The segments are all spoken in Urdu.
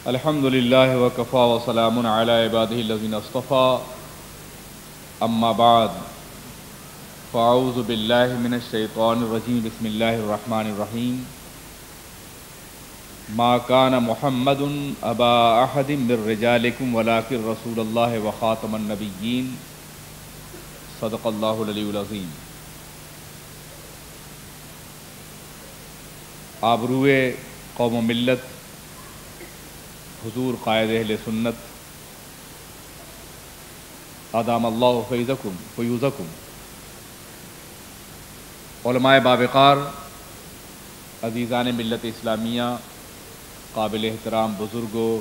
الحمد للہ وکفا وسلام علی عبادہ الذین اصطفیٰ اما بعد فاعوذ باللہ من الشیطان الرجیم بسم اللہ الرحمن الرحیم ما کان محمد ابا احد من رجالکم ولکن رسول اللہ وخاتم النبیین صدق اللہ العلی العظیم۔ آبروئے قوم و ملت حضور قائد اہل سنت ادام اللہ فیوزکم، علماء باوقار، عزیزان ملت اسلامیہ، قابل احترام بزرگوں،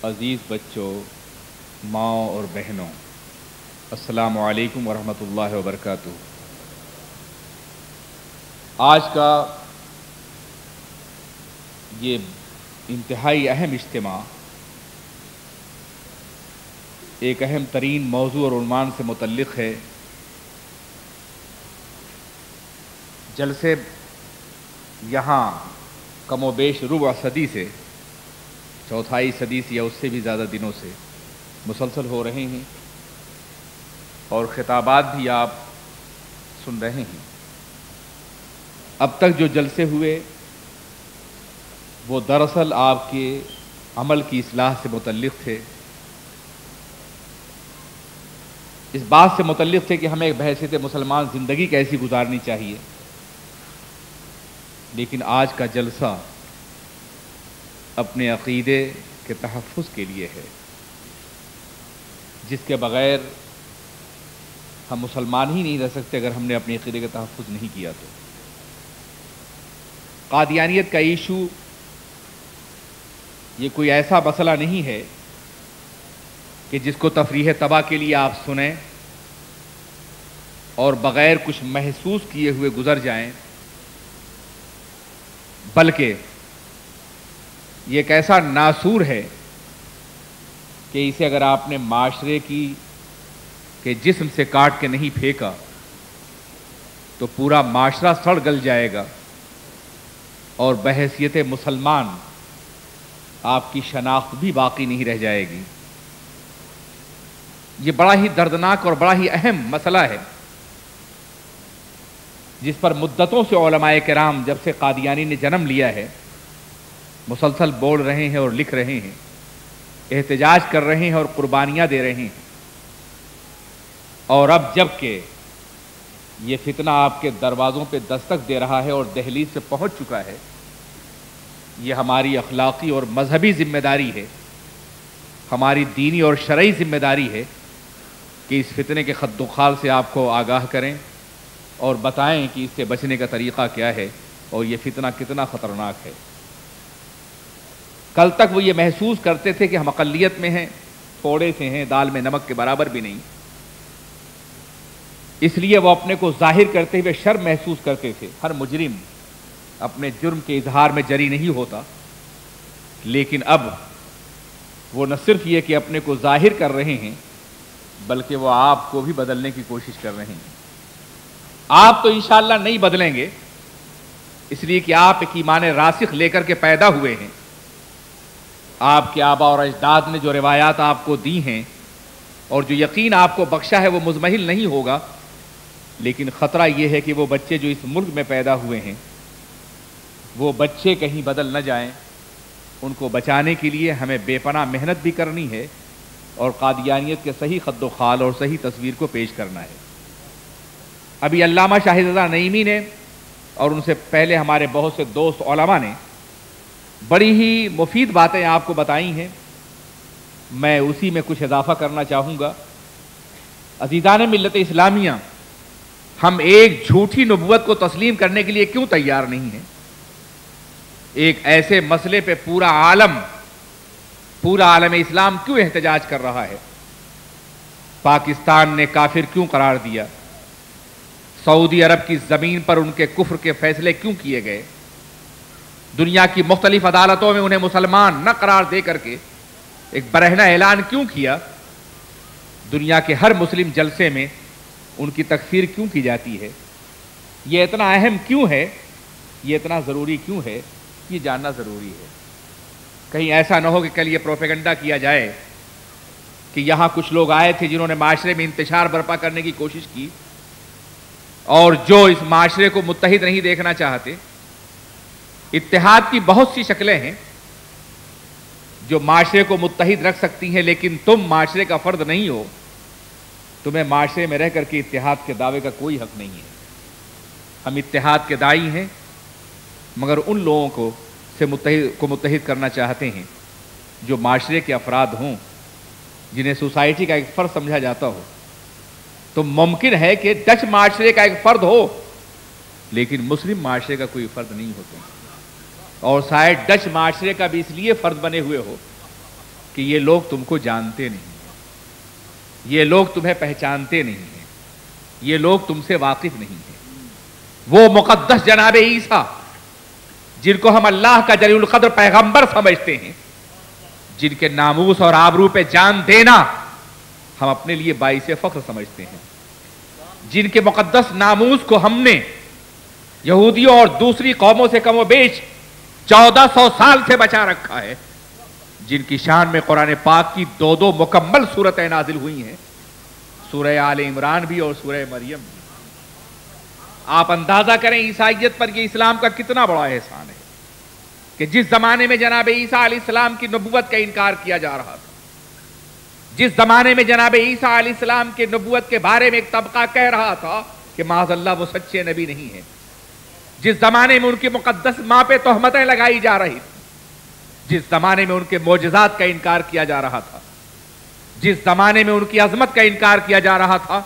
عزیز بچوں، ماؤں اور بہنوں، السلام علیکم ورحمۃ اللہ وبرکاتہ۔ آج کا یہ انتہائی اہم اجتماع ایک اہم ترین موضوع اور عنوان سے متعلق ہے۔ جلسے یہاں کم و بیش ربع صدی سے، چوتھائی صدی سے یا اس سے بھی زیادہ دنوں سے مسلسل ہو رہے ہیں، اور خطابات بھی آپ سن رہے ہیں۔ اب تک جو جلسے ہوئے وہ دراصل آپ کے عمل کی اصلاح سے متعلق تھے، اس بات سے متعلق تھے کہ ہمیں بحیثیت مسلمان زندگی کیسی گزارنی چاہیے۔ لیکن آج کا جلسہ اپنے عقیدے کے تحفظ کے لیے ہے، جس کے بغیر ہم مسلمان ہی نہیں رہ سکتے اگر ہم نے اپنے عقیدے کا تحفظ نہیں کیا تو۔ قادیانیت کا ایشو یہ کوئی ایسا مسئلہ نہیں ہے کہ جس کو تفریح طبع کے لیے آپ سنیں اور بغیر کچھ محسوس کیے ہوئے گزر جائیں، بلکہ یہ ایک ایسا ناسور ہے کہ اسے اگر آپ نے معاشرے کے جسم سے کاٹ کے نہیں پھینکا تو پورا معاشرہ سڑ گل جائے گا، اور بحیثیت مسلمان آپ کی شناخت بھی باقی نہیں رہ جائے گی۔ یہ بڑا ہی دردناک اور بڑا ہی اہم مسئلہ ہے، جس پر مدتوں سے علماء کرام جب سے قادیانی نے جنم لیا ہے مسلسل بول رہے ہیں اور لکھ رہے ہیں، احتجاج کر رہے ہیں اور قربانیاں دے رہے ہیں۔ اور اب جب کہ یہ فتنہ آپ کے دروازوں پہ دستک دے رہا ہے اور دہلیز سے پہنچ چکا ہے، یہ ہماری اخلاقی اور مذہبی ذمہ داری ہے، ہماری دینی اور شرعی ذمہ داری ہے کہ اس فتنے کے خد و خال سے آپ کو آگاہ کریں اور بتائیں کہ اس سے بچنے کا طریقہ کیا ہے اور یہ فتنہ کتنا خطرناک ہے۔ کل تک وہ یہ محسوس کرتے تھے کہ ہم اقلیت میں ہیں، تھوڑے سے ہیں، دال میں نمک کے برابر بھی نہیں، اس لیے وہ اپنے کو ظاہر کرتے ہوئے شرم محسوس کرتے تھے۔ ہر مجرم اپنے جرم کے اظہار میں جری نہیں ہوتا، لیکن اب وہ نہ صرف یہ کہ اپنے کو ظاہر کر رہے ہیں بلکہ وہ آپ کو بھی بدلنے کی کوشش کر رہے ہیں۔ آپ تو انشاءاللہ نہیں بدلیں گے، اس لیے کہ آپ ایک ایمان راسخ لے کر کے پیدا ہوئے ہیں۔ آپ کے آبا اور اجداد نے جو روایات آپ کو دی ہیں اور جو یقین آپ کو بخشا ہے وہ مزمحل نہیں ہوگا، لیکن خطرہ یہ ہے کہ وہ بچے جو اس ملک میں پیدا ہوئے ہیں وہ بچے کہیں بدل نہ جائیں۔ ان کو بچانے کے لیے ہمیں بے پناہ محنت بھی کرنی ہے اور قادیانیت کے صحیح خد و خال اور صحیح تصویر کو پیش کرنا ہے۔ ابھی علامہ شاہد رضا نعیمی نے اور ان سے پہلے ہمارے بہت سے دوست علماء نے بڑی ہی مفید باتیں آپ کو بتائی ہیں، میں اسی میں کچھ اضافہ کرنا چاہوں گا۔ عزیزان ملت اسلامیہ، ہم ایک جھوٹی نبوت کو تسلیم کرنے کے لیے کیوں تیار نہیں ہیں؟ ایک ایسے مسئلے پہ پورا عالم اسلام کیوں احتجاج کر رہا ہے؟ پاکستان نے کافر کیوں قرار دیا؟ سعودی عرب کی زمین پر ان کے کفر کے فیصلے کیوں کیے گئے؟ دنیا کی مختلف عدالتوں میں انہیں مسلمان نہ قرار دے کر کے ایک برہنہ اعلان کیوں کیا؟ دنیا کے ہر مسلم جلسے میں ان کی تکفیر کیوں کی جاتی ہے؟ یہ اتنا اہم کیوں ہے؟ یہ اتنا ضروری کیوں ہے؟ یہ جاننا ضروری ہے۔ کہیں ایسا نہ ہو کہ کل یہ پروپیگنڈا کیا جائے کہ یہاں کچھ لوگ آئے تھے جنہوں نے معاشرے میں انتشار برپا کرنے کی کوشش کی اور جو اس معاشرے کو متحد نہیں دیکھنا چاہتے. اتحاد کی بہت سی شکلیں ہیں جو معاشرے کو متحد رکھ سکتی ہیں، لیکن تم معاشرے کا فرد نہیں ہو، تمہیں معاشرے میں رہ کر کے اتحاد کے دعوے کا کوئی حق نہیں ہے. ہم اتحاد کے داعی ہیں، مگر ان لوگوں کو متحد کرنا چاہتے ہیں جو معاشرے کے افراد ہوں، جنہیں سوسائٹی کا ایک فرد سمجھا جاتا ہو. تو ممکن ہے کہ ڈچ معاشرے کا ایک فرد ہو لیکن مسلم معاشرے کا کوئی فرد نہیں ہوتا، اور شاید ڈچ معاشرے کا بھی اس لیے فرد بنے ہوئے ہو کہ یہ لوگ تم کو جانتے نہیں ہیں، یہ لوگ تمہیں پہچانتے نہیں ہیں، یہ لوگ تم سے واقف نہیں ہیں. وہ مقدس جناب عیسیٰ جن کو ہم اللہ کا جلیل القدر پیغمبر سمجھتے ہیں، جن کے ناموس اور آبرو پہ جان دینا ہم اپنے لیے باعث فخر سمجھتے ہیں، جن کے مقدس ناموس کو ہم نے یہودیوں اور دوسری قوموں سے کم و بیش 1400 سال سے بچا رکھا ہے، جن کی شان میں قرآن پاک کی 2 مکمل سورتیں نازل ہوئی ہیں، سورہ آل عمران بھی اور سورہ مریم بھی. آپ اندازہ کریں عیسائیت پر یہ اسلام کا کتنا بڑا احسان ہے کہ جس زمانے میں جناب عیسیٰ علیہ السلام کی نبوت کا انکار کیا جا رہا تھا، جس زمانے میں جناب عیسیٰ علیہ السلام کے نبوت کے بارے میں ایک طبقہ کہہ رہا تھا کہ معاذ اللہ وہ سچے نبی نہیں ہیں، جس زمانے میں ان کی مقدس ماں پہ تہمتیں لگائی جا رہی تھی، جس زمانے میں ان کے معجزات کا انکار کیا جا رہا تھا، جس زمانے میں ان کی عظمت کا انکار کیا جا رہا تھا،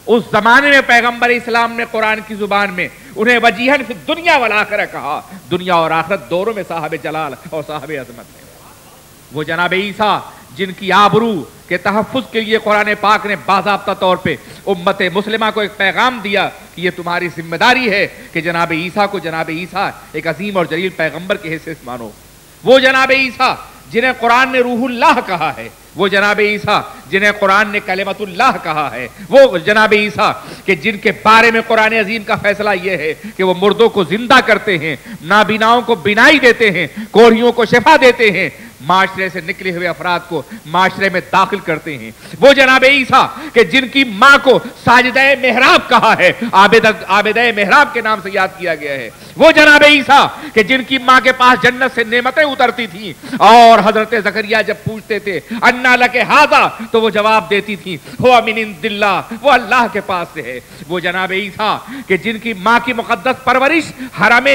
اس زمانے میں پیغمبر اسلام نے قرآن کی زبان میں انہیں وجیہن فی الدنیا والآخرہ کہا. دنیا اور آخرت دونوں میں صاحب جلال اور صاحب عظمت ہے. وہ جناب عیسیٰ جن کی آبرو کے تحفظ کے لیے قرآن پاک نے باضابطہ طور پہ امت مسلمہ کو ایک پیغام دیا کہ یہ تمہاری ذمہ داری ہے کہ جناب عیسیٰ کو جناب عیسیٰ ایک عظیم اور جلیل پیغمبر کی حیثیت مانو. وہ جناب عیسیٰ جنہیں قرآن نے روح اللہ کہا ہے، وہ جناب عیسیٰ جنہیں قرآن نے کلمت اللہ کہا ہے، وہ جناب عیسیٰ کہ جن کے بارے میں قرآن عظیم کا فیصلہ یہ ہے کہ وہ مردوں کو زندہ کرتے ہیں، نابیناؤں کو بینائی دیتے ہیں، کوڑھیوں کو شفا دیتے ہیں، معاشرے سے نکلے ہوئے افراد کو معاشرے میں داخل کرتے ہیں. وہ جناب عیسیٰ کہ جن کی ماں کو ساجدہ محراب کہا ہے، عابدہ محراب کے نام سے یاد کیا گیا ہے. وہ جناب عیسیٰ کہ جن کی ماں کے پاس جنت سے نعمتیں اترتی تھیں اور حضرت زکریا جب پوچھتے تھے انا لک ھذا تو وہ جواب دیتی تھی ہوا من عند اللہ، وہ اللہ کے پاس سے ہے. وہ جناب عیسیٰ کہ جن کی ماں کی مقدس پرورش حرم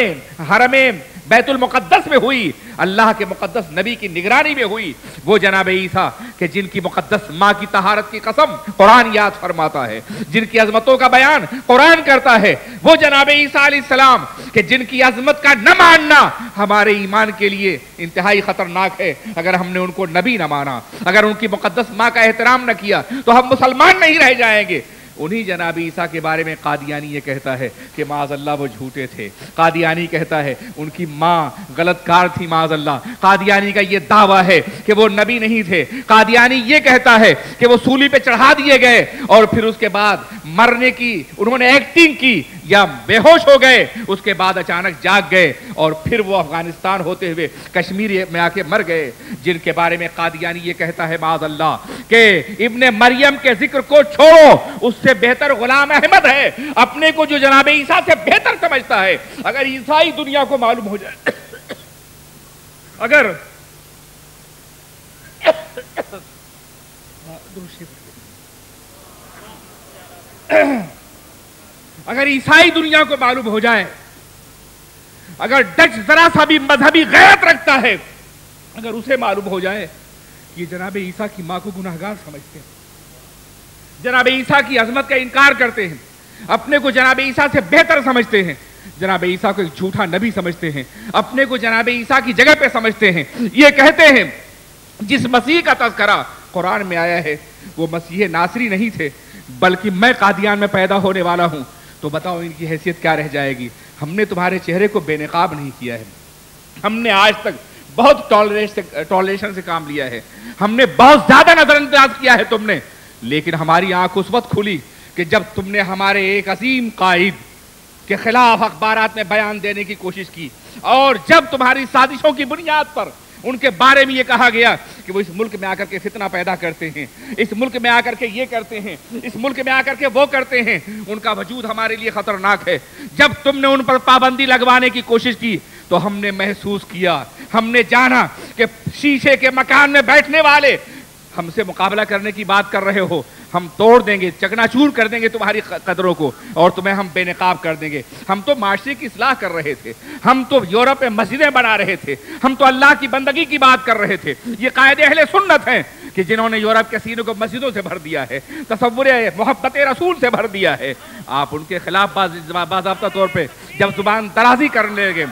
بیت المقدس میں ہوئی، اللہ کے مقدس نبی کی نگرانی میں ہوئی. وہ جناب عیسیٰ کہ جن کی مقدس ماں کی طہارت کی قسم قرآن یاد فرماتا ہے، جن کی عظمتوں کا بیان قرآن کرتا ہے. وہ جناب عیسیٰ علیہ السلام کہ جن کی عظمت کا نہ ماننا ہمارے ایمان کے لیے انتہائی خطرناک ہے. اگر ہم نے ان کو نبی نہ مانا، اگر ان کی مقدس ماں کا احترام نہ کیا تو ہم مسلمان نہیں رہ جائیں گے. انہی جناب عیسیٰ کے بارے میں قادیانی یہ کہتا ہے کہ معاذ اللہ وہ جھوٹے تھے. قادیانی کہتا ہے ان کی ماں غلط کار تھی معاذ اللہ. قادیانی کا یہ دعویٰ ہے کہ وہ نبی نہیں تھے. قادیانی یہ کہتا ہے کہ وہ سولی پہ چڑھا دیے گئے اور پھر اس کے بعد مرنے کی انہوں نے ایکٹنگ کی یا بے ہوش ہو گئے، اس کے بعد اچانک جاگ گئے اور پھر وہ افغانستان ہوتے ہوئے کشمیر میں آ کے مر گئے. جن کے بارے میں قادیانی یہ کہتا ہے معاذ اللہ کہ ابن مریم کے ذکر کو چھوڑو، اس سے بہتر غلام احمد ہے. اپنے کو جو جناب عیسیٰ سے بہتر سمجھتا ہے، اگر عیسائی دنیا کو معلوم ہو جائے، اگر عیسائی دنیا کو معلوم ہو جائے، اگر ڈچ ذرا سا بھی مذہبی غیرت رکھتا ہے، اگر اسے معلوم ہو جائے کہ جناب عیسیٰ کی ماں کو گناہگار سمجھتے ہیں، جناب عیسیٰ کی عظمت کا انکار کرتے ہیں، اپنے کو جناب عیسیٰ سے بہتر سمجھتے ہیں، جناب عیسیٰ کو ایک جھوٹا نبی سمجھتے ہیں، اپنے کو جناب عیسیٰ کی جگہ پہ سمجھتے ہیں، یہ کہتے ہیں جس مسیح کا تذکرہ قرآن میں آیا ہے وہ مسیح ناصری نہیں تھے بلکہ میں قادیان میں پیدا ہونے والا ہوں، تو بتاؤ ان کی حیثیت کیا رہ جائے گی. ہم نے تمہارے چہرے کو بے نقاب نہیں کیا ہے، ہم نے آج تک بہت ٹالریشن سے کام لیا ہے، ہم نے بہت زیادہ نظر انداز کیا ہے تم نے، لیکن ہماری آنکھ اس وقت کھلی کہ جب تم نے ہمارے ایک عظیم قائد کے خلاف اخبارات میں بیان دینے کی کوشش کی، اور جب تمہاری سازشوں کی بنیاد پر ان کے بارے میں یہ کہا گیا کہ وہ اس ملک میں آ کر کے فتنہ پیدا کرتے ہیں، اس ملک میں آ کر کے یہ کرتے ہیں، اس ملک میں آ کر کے وہ کرتے ہیں، ان کا وجود ہمارے لیے خطرناک ہے۔ جب تم نے ان پر پابندی لگوانے کی کوشش کی تو ہم نے محسوس کیا، ہم نے جانا کہ شیشے کے مکان میں بیٹھنے والے ہم سے مقابلہ کرنے کی بات کر رہے ہو، ہم توڑ دیں گے، چکنا چور کر دیں گے تمہاری قدروں کو اور تمہیں ہم بے نقاب کر دیں گے۔ ہم تو معاشرے کی اصلاح کر رہے تھے، ہم تو یورپ میں مسجدیں بنا رہے تھے، ہم تو اللہ کی بندگی کی بات کر رہے تھے۔ یہ قائد اہل سنت ہیں کہ جنہوں نے یورپ کے سینوں کو مسجدوں سے بھر دیا ہے، تصور محبت رسول سے بھر دیا ہے۔ آپ ان کے خلاف باضابطہ طور پہ جب زبان درازی کرنے لگے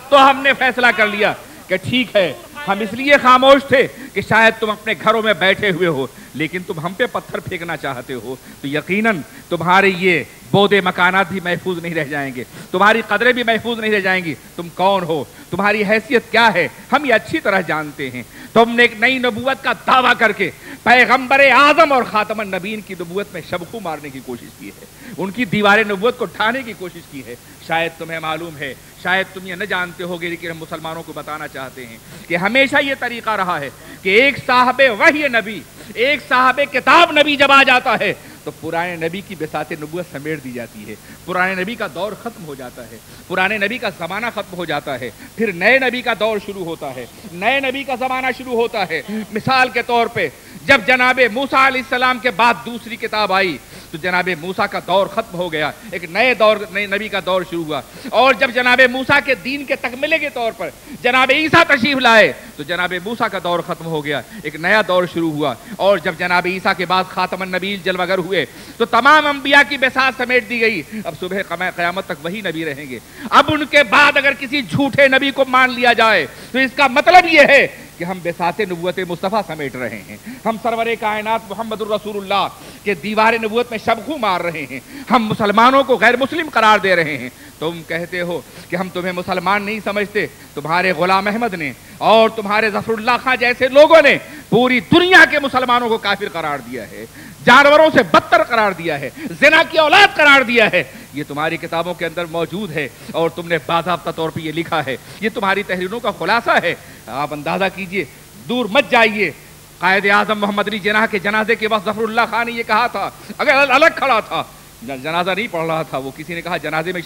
تو ہم نے فیصلہ کر لیا کہ ٹھیک ہے، ہم اس لیے خاموش تھے کہ شاید تم اپنے گھروں میں بیٹھے ہوئے ہو، لیکن تم ہم پہ پتھر پھینکنا چاہتے ہو تو یقیناً تمہارے یہ بودے مکانات بھی محفوظ نہیں رہ جائیں گے، تمہاری قدریں بھی محفوظ نہیں رہ جائیں گی۔ تم کون ہو، تمہاری حیثیت کیا ہے، ہم یہ اچھی طرح جانتے ہیں۔ تم نے ایک نئی نبوت کا دعویٰ کر کے پیغمبر اعظم اور خاتم النبیین کی نبوت میں شبخو مارنے کی کوشش کی ہے، ان کی دیوار نبوت کو ڈھانے کی کوشش کی ہے۔ شاید تمہیں معلوم ہے، شاید تم یہ نہ جانتے ہوگے، لیکن ہم مسلمانوں کو بتانا چاہتے ہیں کہ ہمیشہ یہ طریقہ رہا ہے کہ ایک صاحب وحی نبی، ایک صاحب کتاب نبی جب آ جاتا ہے تو پرانے نبی کی بساط نبوت سمیٹ دی جاتی ہے، پرانے نبی کا دور ختم ہو جاتا ہے، پرانے نبی کا زمانہ ختم ہو جاتا ہے، پھر نئے نبی کا دور شروع ہوتا ہے، نئے نبی کا زمانہ شروع ہوتا ہے۔ مثال کے طور پہ جب جناب موسیٰ علیہ السلام کے بعد دوسری کتاب آئی تو جناب موسیٰ کا دور ختم ہو گیا، ایک نئے نبی کا دور شروع ہوا۔ اور جب جناب موسیٰ کے دین کے تکملے کے طور پر جناب عیسیٰ تشریف لائے تو جناب موسیٰ کا دور ختم ہو گیا، ایک نیا دور شروع ہوا۔ اور جب جناب عیسیٰ کے بعد خاتم النبی جلوہ گر ہوئے تو تمام انبیاء کی بساط سمیٹ دی گئی، اب صبح قیامت تک وہی نبی رہیں گے۔ اب ان کے بعد اگر کسی جھوٹے نبی کو مان لیا جائے تو اس کا مطلب یہ ہے کہ ہم بساط نبوت مصطفیٰ سمیٹ رہے ہیں، ہم سرور کائنات محمد الرسول اللہ کے دیوار نبوت میں شبخو مار رہے ہیں، ہم مسلمانوں کو غیر مسلم قرار دے رہے ہیں۔ تم کہتے ہو کہ ہم تمہیں مسلمان نہیں سمجھتے، تمہارے غلام احمد نے اور تمہارے ظفر اللہ خان جیسے لوگوں نے پوری دنیا کے مسلمانوں کو کافر قرار دیا ہے، جانوروں سے بدتر قرار دیا ہے، زنا کی اولاد قرار دیا ہے۔ یہ تمہاری کتابوں کے اندر موجود ہے اور تم نے باضابطہ طور پہ یہ لکھا ہے، یہ تمہاری تحریروں کا خلاصہ ہے۔ آپ اندازہ کیجئے، دور مت جائیے، قائد اعظم محمد علی جناح کے جنازے کے وقت ظفر اللہ خان نے یہ کہا تھا، اگر الگ کھڑا تھا، جنازہ نہیں پڑھ رہا تھا، وہ کسی نے کہا جنازے میں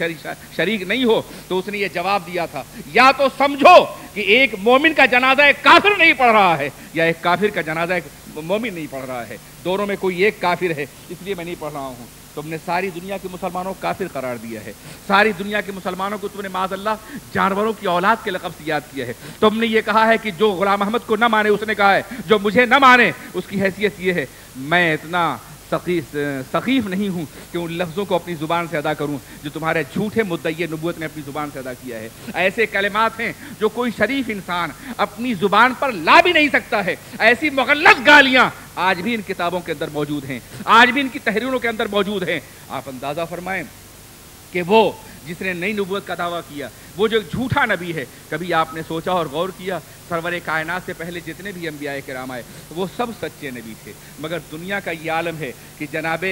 شریک نہیں ہو تو اس نے یہ جواب دیا تھا، یا تو سمجھو کہ ایک مومن کا جنازہ ایک کافر نہیں پڑھ رہا ہے یا ایک کافر کا جنازہ ایک مومن نہیں پڑھ رہا ہے، دونوں میں کوئی ایک کافر ہے، اس لیے میں نہیں پڑھ رہا ہوں۔ تم نے ساری دنیا کے مسلمانوں کو کافر قرار دیا ہے، ساری دنیا کے مسلمانوں کو تم نے معاذ اللہ جانوروں کی اولاد کے لقب سے یاد کیا ہے۔ تم نے یہ کہا ہے کہ جو غلام احمد کو نہ مانے، اس نے کہا ہے جو مجھے نہ مانے اس کی حیثیت یہ ہے۔ میں اتنا سخیف نہیں ہوں کہ ان لفظوں کو اپنی زبان سے ادا کروں جو تمہارے جھوٹے مدعی نبوت نے اپنی زبان سے ادا کیا ہے۔ ایسے کلمات ہیں جو کوئی شریف انسان اپنی زبان پر لا بھی نہیں سکتا ہے، ایسی مغلظ گالیاں آج بھی ان کتابوں کے اندر موجود ہیں، آج بھی ان کی تحریروں کے اندر موجود ہیں۔ آپ اندازہ فرمائیں کہ وہ جس نے نئی نبوت کا دعویٰ کیا، وہ جو جھوٹا نبی ہے، کبھی آپ نے سوچا اور غور کیا سرور کائنات سے پہلے جتنے بھی انبیاء کرام آئے وہ سب سچے نبی تھے، مگر دنیا کا یہ عالم ہے کہ جناب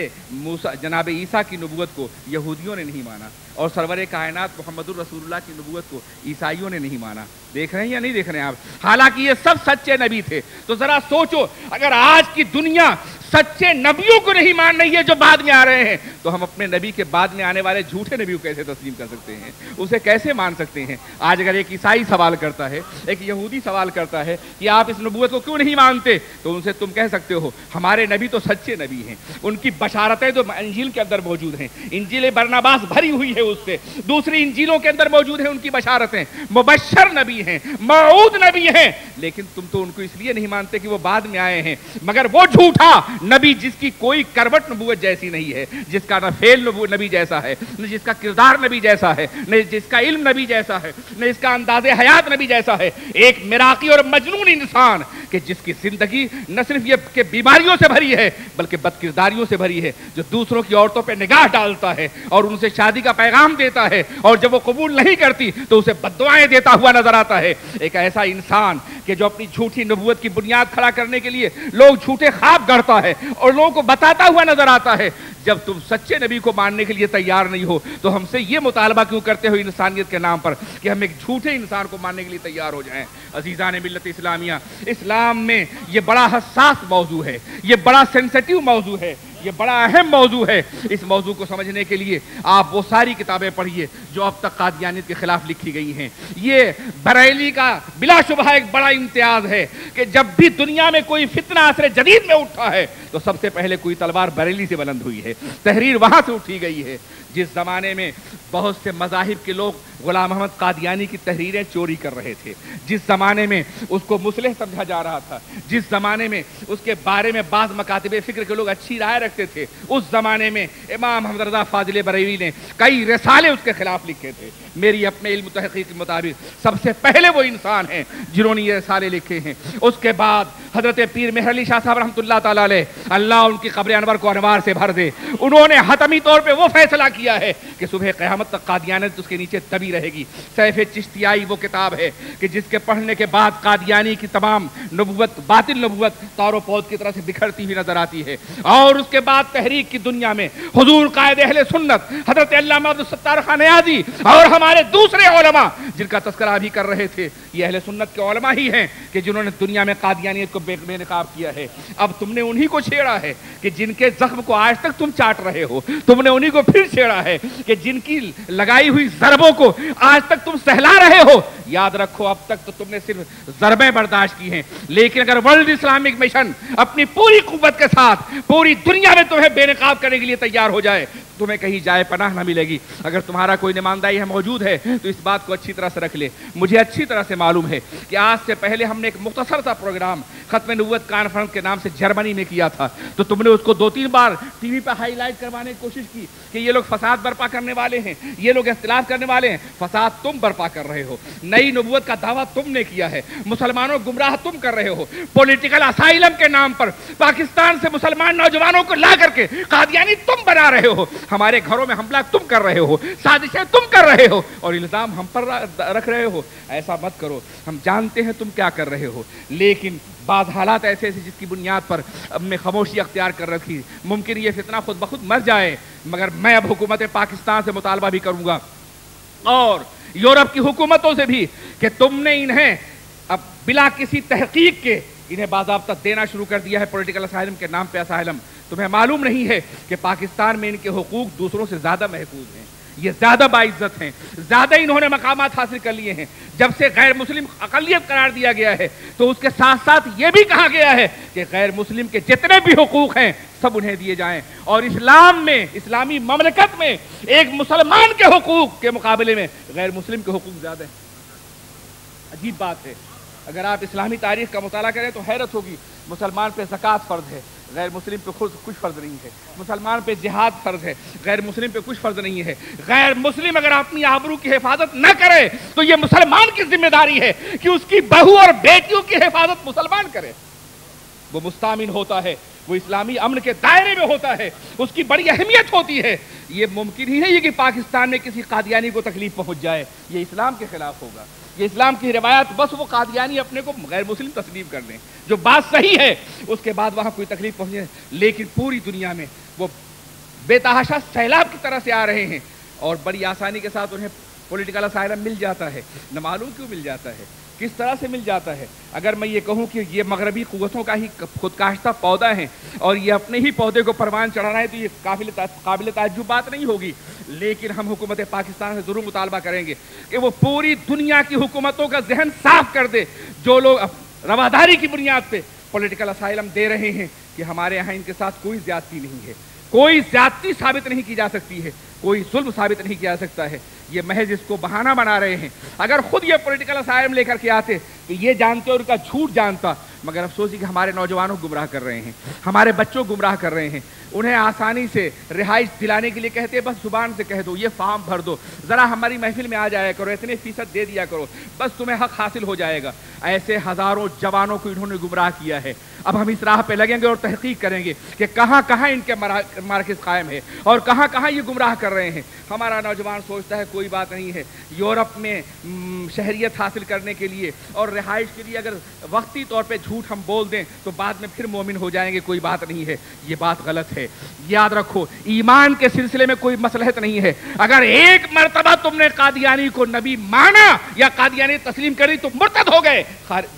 عیسیٰ کی نبوت کو یہودیوں نے نہیں مانا اور سرور کائنات محمد الرسول اللہ کی نبوت کو عیسائیوں نے نہیں مانا۔ دیکھ رہے ہیں یا نہیں دیکھ رہے ہیں آپ؟ حالانکہ یہ سب سچے نبی تھے۔ تو ذرا سوچو، اگر آج کی دنیا سچے نبیوں کو نہیں مان رہی ہے جو بعد میں آ رہے ہیں، تو ہم اپنے نبی کے بعد میں آنے والے جھوٹے نبی کو کیسے تسلیم کر سکتے ہیں، اسے کیسے مان سکتے ہیں؟ آج اگر ایک عیسائی سوال کرتا ہے، ایک یہودی سوال کرتا ہے کہ آپ اس نبوت کو کیوں نہیں مانتے، تو ان سے تم کہہ سکتے ہو ہمارے نبی تو سچے نبی ہیں، ان کی بشارتیں تو انجیل کے اندر موجود ہیں، انجیل برناباس بھری ہوئی ہے اس سے، دوسری انجیلوں کے اندر موجود ہیں ان کی بشارتیں، مبشر نبی ہیں، موعود نبی ہیں، لیکن تم تو ان کو اس لیے نہیں مانتے کہ وہ بعد میں آئے ہیں۔ مگر وہ جھوٹا نبی جس کی کوئی کروٹ نبوت جیسی نہیں ہے، جس کا نہ فعل نبی جیسا ہے، نہ جس کا کردار نبی جیسا ہے، نہ جس کا علم نبی جیسا ہے، نہ اس کا انداز حیات نبی جیسا ہے، ایک مراقی اور مجنون انسان کہ جس کی زندگی نہ صرف یہ کہ بیماریوں سے بھری ہے بلکہ بد کرداریوں سے بھری ہے، جو دوسروں کی عورتوں پہ نگاہ ڈالتا ہے اور ان سے شادی کا پیغام دیتا ہے اور جب وہ قبول نہیں کرتی تو اسے بد دعائیں دیتا ہوا نظر آتا ہے۔ ایک ایسا انسان کہ جو اپنی جھوٹی نبوت کی بنیاد کھڑا کرنے کے لیے لوگ جھوٹے خواب گڑتا ہے اور لوگوں کو بتاتا ہوا نظر آتا ہے. جب تم سچے نبی کو ماننے کے لیے تیار نہیں ہو تو ہم سے یہ مطالبہ کیوں کرتے ہو انسانیت کے نام پر کہ ہم ایک جھوٹے انسان کو ماننے کے لیے تیار ہو جائیں؟ عزیزان ملت اسلامیہ، اسلام میں یہ بڑا حساس موضوع ہے، یہ بڑا سینسٹیو موضوع ہے، یہ بڑا اہم موضوع ہے. اس موضوع کو سمجھنے کے لیے آپ وہ ساری کتابیں پڑھیے جو اب تک قادیانیت کے خلاف لکھی گئی ہیں. یہ بریلی کا بلا شبہ ایک بڑا امتیاز ہے کہ جب بھی دنیا میں کوئی فتنہ عصر جدید میں اٹھا ہے تو سب سے پہلے کوئی تلوار بریلی سے بلند ہوئی ہے، تحریر وہاں سے اٹھی گئی ہے. جس زمانے میں بہت سے مذاہب کے لوگ غلام محمد قادیانی کی تحریریں چوری کر رہے تھے، جس زمانے میں اس کو مصلح سمجھا جا رہا تھا، جس زمانے میں اس کے بارے میں بعض مکاتب فکر کے لوگ اچھی رائے رکھتے تھے، اس زمانے میں امام محمد رضا فاضل بریلوی نے کئی رسالے اس کے خلاف لکھے تھے. میری اپنے علم تحقیق کے مطابق سب سے پہلے وہ انسان ہیں جنہوں نے یہ رسالے لکھے ہیں. اس کے بعد حضرت پیر مہر علی شاہ صاحب رحمۃ اللہ تعالی علیہ، اللہ ان کی قبر انور کو انوار سے بھر دے، انہوں نے حتمی طور پہ وہ فیصلہ کیا ہے کہ صبح قیامت تک قادیانیت اس کے نیچے دبی رہے گی. سیف چشتیائی وہ کتاب ہے کہ جس کے پڑھنے کے بعد قادیانی کی تمام نبوت، باطل نبوت تار و پود کی طرح سے بکھرتی ہوئی نظر آتی ہے. اور اس کے بعد تحریک کی دنیا میں حضور قائد اہل سنت حضرت علامہ عبدالستار خان نیازی اور ہمارے دوسرے علماء جن کا تذکرہ بھی کر رہے تھے، یہ اہل سنت کے علماء ہی ہیں کہ جنہوں نے دنیا میں قادیانیت کو بے نقاب کیا ہے. اب تم نے انہی کو چھیڑا ہے کہ جن کے زخم کو آج تک تم چاٹ رہے ہو، تم نے انہی کو پھر چھیڑا ہے کہ جن کی لگائی ہوئی ضربوں کو آج تک تم سہلا رہے ہو. یاد رکھو اب تک تو تم نے صرف ضربیں برداشت کی ہیں، لیکن اگر ورلڈ اسلامک مشن اپنی پوری قوت کے ساتھ پوری دنیا میں تمہیں بے نقاب کرنے کے لیے تیار ہو جائے تمہیں کہیں جائے پناہ نہ ملے گی. اگر تمہارا کوئی نمائندہ یہاں موجود ہے تو اس بات کو اچھی طرح سے رکھ لے. مجھے اچھی طرح سے معلوم ہے کہ آج سے پہلے ہم نے ایک مختصر سا پروگرام ختم نبوت کانفرنس کے نام سے جرمنی میں کیا تھا، تو تم نے اس کو 2-3 بار ٹی وی پہ ہائی لائٹ کروانے کی کوشش کی کہ یہ لوگ فساد برپا کرنے والے ہیں، یہ لوگ اختلاف کرنے والے ہیں. فساد تم برپا کر رہے ہو، نئی نبوت کا دعویٰ تم نے کیا ہے، مسلمانوں گمراہ تم کر رہے ہو. پولیٹیکل اسائلم کے نام پر پاکستان سے مسلمان نوجوانوں کو لا کر کے قادیانی تم بنا رہے ہو، ہمارے گھروں میں حملہ تم کر رہے ہو، سازشیں تم کر رہے ہو اور الزام ہم پر رکھ رہے ہو. ایسا مت کرو، ہم جانتے ہیں تم کیا کر رہے ہو، لیکن بعض حالات ایسے ایسے جس کی بنیاد پر اب میں خاموشی اختیار کر رکھی. ممکن یہ فتنہ خود بخود مر جائے، مگر میں اب حکومت پاکستان سے مطالبہ بھی کروں گا اور یورپ کی حکومتوں سے بھی کہ تم نے انہیں اب بلا کسی تحقیق کے انہیں باضابطہ دینا شروع کر دیا ہے پولیٹیکل اسائلم کے نام پہ اسائلم. تمہیں معلوم نہیں ہے کہ پاکستان میں ان کے حقوق دوسروں سے زیادہ محفوظ ہیں، یہ زیادہ باعزت ہیں، زیادہ انہوں نے مقامات حاصل کر لیے ہیں. جب سے غیر مسلم اقلیت قرار دیا گیا ہے تو اس کے ساتھ ساتھ یہ بھی کہا گیا ہے کہ غیر مسلم کے جتنے بھی حقوق ہیں سب انہیں دیے جائیں. اور اسلام میں، اسلامی مملکت میں ایک مسلمان کے حقوق کے مقابلے میں غیر مسلم کے حقوق زیادہ ہیں. عجیب بات ہے، اگر آپ اسلامی تاریخ کا مطالعہ کریں تو حیرت ہوگی. مسلمان پہ زکوٰۃ فرض ہے، غیر مسلم پہ خود کچھ فرض نہیں ہے. مسلمان پہ جہاد فرض ہے، غیر مسلم پہ کچھ فرض نہیں ہے. غیر مسلم اگر اپنی آبرو کی حفاظت نہ کرے تو یہ مسلمان کی ذمہ داری ہے کہ اس کی بہو اور بیٹیوں کی حفاظت مسلمان کرے. وہ مستامن ہوتا ہے، وہ اسلامی امن کے دائرے میں ہوتا ہے، اس کی بڑی اہمیت ہوتی ہے. یہ ممکن ہی نہیں کہ پاکستان میں کسی قادیانی کو تکلیف پہنچ جائے، یہ اسلام کے خلاف ہوگا. یہ اسلام کی روایت بس وہ قادیانی اپنے کو غیر مسلم تسلیم کر دیں جو بات صحیح ہے، اس کے بعد وہاں کوئی تکلیف پہنچے. لیکن پوری دنیا میں وہ بے تحاشا سیلاب کی طرح سے آ رہے ہیں اور بڑی آسانی کے ساتھ انہیں پولیٹیکل اسائلم مل جاتا ہے. نہ معلوم کیوں مل جاتا ہے، کس طرح سے مل جاتا ہے. اگر میں یہ کہوں کہ یہ مغربی قوتوں کا ہی خود کاشتہ پودا ہے اور یہ اپنے ہی پودے کو پروان چڑھا رہا ہے تو یہ قابل تعجب بات نہیں ہوگی. لیکن ہم حکومت پاکستان سے ضرور مطالبہ کریں گے کہ وہ پوری دنیا کی حکومتوں کا ذہن صاف کر دے جو لوگ رواداری کی بنیاد پہ پولیٹیکل اسائلم دے رہے ہیں کہ ہمارے یہاں ان کے ساتھ کوئی زیادتی نہیں ہے، کوئی زیادتی ثابت نہیں کی جا سکتی ہے، کوئی ظلم ثابت نہیں کیا جا سکتا ہے. یہ محض اس کو بہانہ بنا رہے ہیں. اگر خود یہ پولیٹیکل اسائلم لے کر کے آتے تو یہ جانتے اور ان کا جھوٹ جانتا مگر افسوس ہے کہ ہمارے نوجوانوں کو گمراہ کر رہے ہیں، ہمارے بچوں کو گمراہ کر رہے ہیں. انہیں آسانی سے رہائش دلانے کے لیے کہتے ہیں بس زبان سے کہہ دو، یہ فارم بھر دو، ذرا ہماری محفل میں آ جایا کرو، اتنے فیصد دے دیا کرو، بس تمہیں حق حاصل ہو جائے گا. ایسے ہزاروں جوانوں کو انہوں نے گمراہ کیا ہے. اب ہم اس راہ پہ لگیں گے اور تحقیق کریں گے کہ کہاں کہاں ان کے مراکز قائم ہے اور کہاں کہاں یہ گمراہ کر رہے ہیں. ہمارا نوجوان سوچتا ہے کوئی بات نہیں ہے، یورپ میں شہریت حاصل کرنے کے لیے اور رہائش کے لیے اگر وقتی طور پہ جھوٹ ہم بول دیں تو بعد میں پھر مومن ہو جائیں گے، کوئی بات نہیں ہے. یہ بات غلط ہے. یاد رکھو ایمان کے سلسلے میں کوئی مصلحت نہیں ہے. اگر ایک مرتبہ تم نے قادیانی کو نبی مانا یا قادیانی تسلیم کری تو مرتد ہو گئے،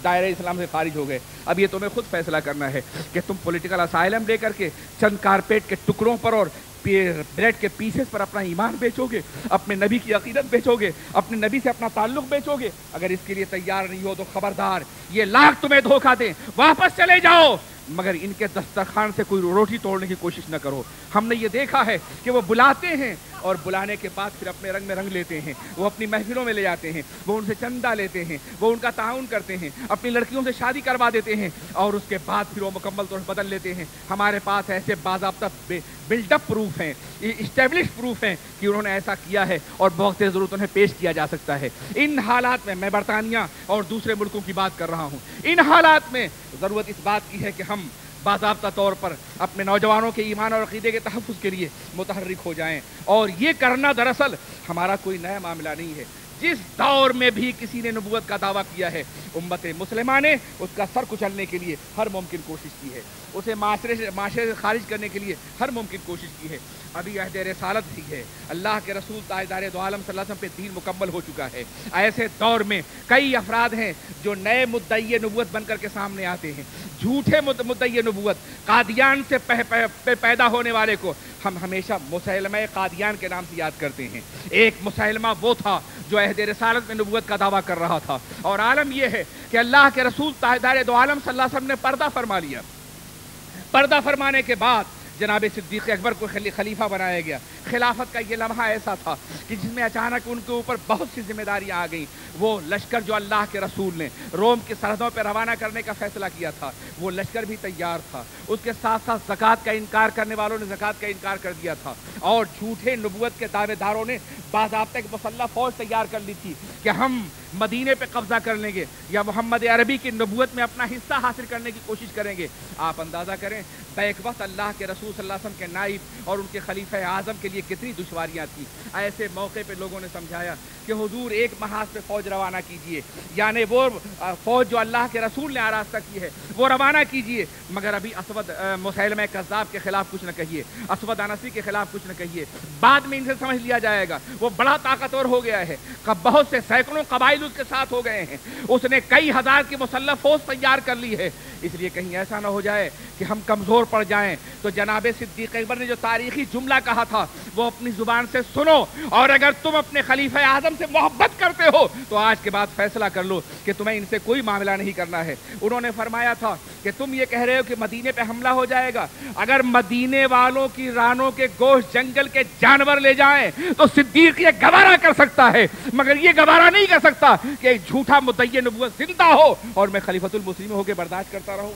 دائرہ اسلام سے خارج ہو گئے. اب یہ تمہیں خود فیصلہ کرنا ہے کہ تم پولیٹیکل اسائلم لے کر کے چند کارپیٹ کے ٹکڑوں پر اور بریڈ کے پیسز پر اپنا ایمان بیچو گے، اپنے نبی کی عقیدت بیچو گے، اپنے نبی سے اپنا تعلق بیچو گے. اگر اس کے لیے تیار نہیں ہو تو خبردار، یہ لاکھ تمہیں دھوکہ دیں، واپس چلے جاؤ، مگر ان کے دسترخوان سے کوئی روٹی توڑنے کی کوشش نہ کرو. ہم نے یہ دیکھا ہے کہ وہ بلاتے ہیں اور بلانے کے بعد پھر اپنے رنگ میں رنگ لیتے ہیں، وہ اپنی محفلوں میں لے جاتے ہیں، وہ ان سے چندہ لیتے ہیں، وہ ان کا تعاون کرتے ہیں، اپنی لڑکیوں سے شادی کروا دیتے ہیں اور اس کے بعد پھر وہ مکمل طور پر بدل لیتے ہیں. ہمارے پاس ایسے باضابطہ بلڈ اپ پروف ہیں، اسٹیبلش پروف ہیں کہ انہوں نے ایسا کیا ہے اور بوقت ضرورت انہیں پیش کیا جا سکتا ہے. ان حالات میں برطانیہ اور دوسرے ملکوں کی بات کر رہا ہوں، ان حالات میں ضرورت اس بات کی ہے کہ ہم باضابطہ طور پر اپنے نوجوانوں کے ایمان اور عقیدے کے تحفظ کے لیے متحرک ہو جائیں. اور یہ کرنا دراصل ہمارا کوئی نیا معاملہ نہیں ہے. جس دور میں بھی کسی نے نبوت کا دعویٰ کیا ہے، امت مسلمہ نے اس کا سر کچلنے کے لیے ہر ممکن کوشش کی ہے، اسے معاشرے سے خارج کرنے کے لیے ہر ممکن کوشش کی ہے. ابھی عہد رسالت بھی ہے، اللہ کے رسول تاجدار دو عالم صلی اللہ علیہ وسلم پہ دین مکمل ہو چکا ہے. ایسے دور میں کئی افراد ہیں جو نئے مدعی نبوت بن کر کے سامنے آتے ہیں، جھوٹے مدعی نبوت. قادیان سے پیدا ہونے والے کو ہم ہمیشہ مسیلمہ قادیان کے نام سے یاد کرتے ہیں. ایک مسیلمہ وہ تھا جو عہد رسالت میں نبوت کا دعویٰ کر رہا تھا، اور عالم یہ ہے کہ اللہ کے رسول تاجدار دو عالم صلی اللہ علیہ وسلم نے پردہ فرما لیا. پردہ فرمانے کے بعد جناب صدیق اکبر کو خلیفہ بنایا گیا. خلافت کا یہ لمحہ ایسا تھا کہ جس میں اچانک ان کے اوپر بہت سی ذمہ داریاں آ گئیں. وہ لشکر جو اللہ کے رسول نے روم کی سرحدوں پہ روانہ کرنے کا فیصلہ کیا تھا، وہ لشکر بھی تیار تھا. اس کے ساتھ ساتھ زکوٰۃ کا انکار کرنے والوں نے زکوٰۃ کا انکار کر دیا تھا، اور جھوٹے نبوت کے دعوے داروں نے باضابطہ ایک مسلح فوج تیار کر لی تھی کہ ہم مدینے پہ قبضہ کر لیں گے یا محمد عربی کی نبوت میں اپنا حصہ حاصل کرنے کی کوشش کریں گے. آپ اندازہ کریں بیک وقت اللہ کے رسول صلی اللہ علیہ وسلم کے نائب اور ان کے خلیفہ اعظم کے لیے کتنی دشواریاں تھیں. ایسے موقع پہ لوگوں نے سمجھایا کہ حضور ایک محاذ پہ فوج روانہ کیجئے، یعنی وہ فوج جو اللہ کے رسول نے آراستہ کی ہے وہ روانہ کیجئے، مگر ابھی اسود مسیلمہ کذاب کے خلاف کچھ نہ کہیے، اسود انسی کے خلاف کچھ نہ کہیے، بعد میں ان سے سمجھ لیا جائے گا. وہ بڑا طاقتور ہو گیا ہے، بہت سے سینکڑوں قبائل اس کے ساتھ ہو گئے ہیں، اس نے کئی ہزار کی مسلح فوج تیار کر لی ہے. اس لیے کہیں ایسا نہ ہو جائے کہ ہم کمزور پڑ جائیں. تو جناب صدیق اکبر نے جو تاریخی جملہ کہا تھا وہ اپنی زبان سے سنو، اور اگر تم اپنے خلیفہ اعظم سے محبت کرتے ہو تو آج کے بعد فیصلہ کر لو کہ تمہیں ان سے کوئی معاملہ نہیں کرنا ہے. انہوں نے فرمایا تھا کہ تم یہ کہہ رہے ہو کہ مدینے پہ حملہ ہو جائے گا، اگر مدینے والوں کی رانوں کے گوشت جنگل کے جانور لے جائیں تو صدیق یہ گوارا کر سکتا ہے، مگر یہ گوارا نہیں کر سکتا کہ ایک جھوٹا مدعی نبوت زندہ ہو اور میں خلیفۃ المسلمین ہو کے برداشت کرتا رہوں.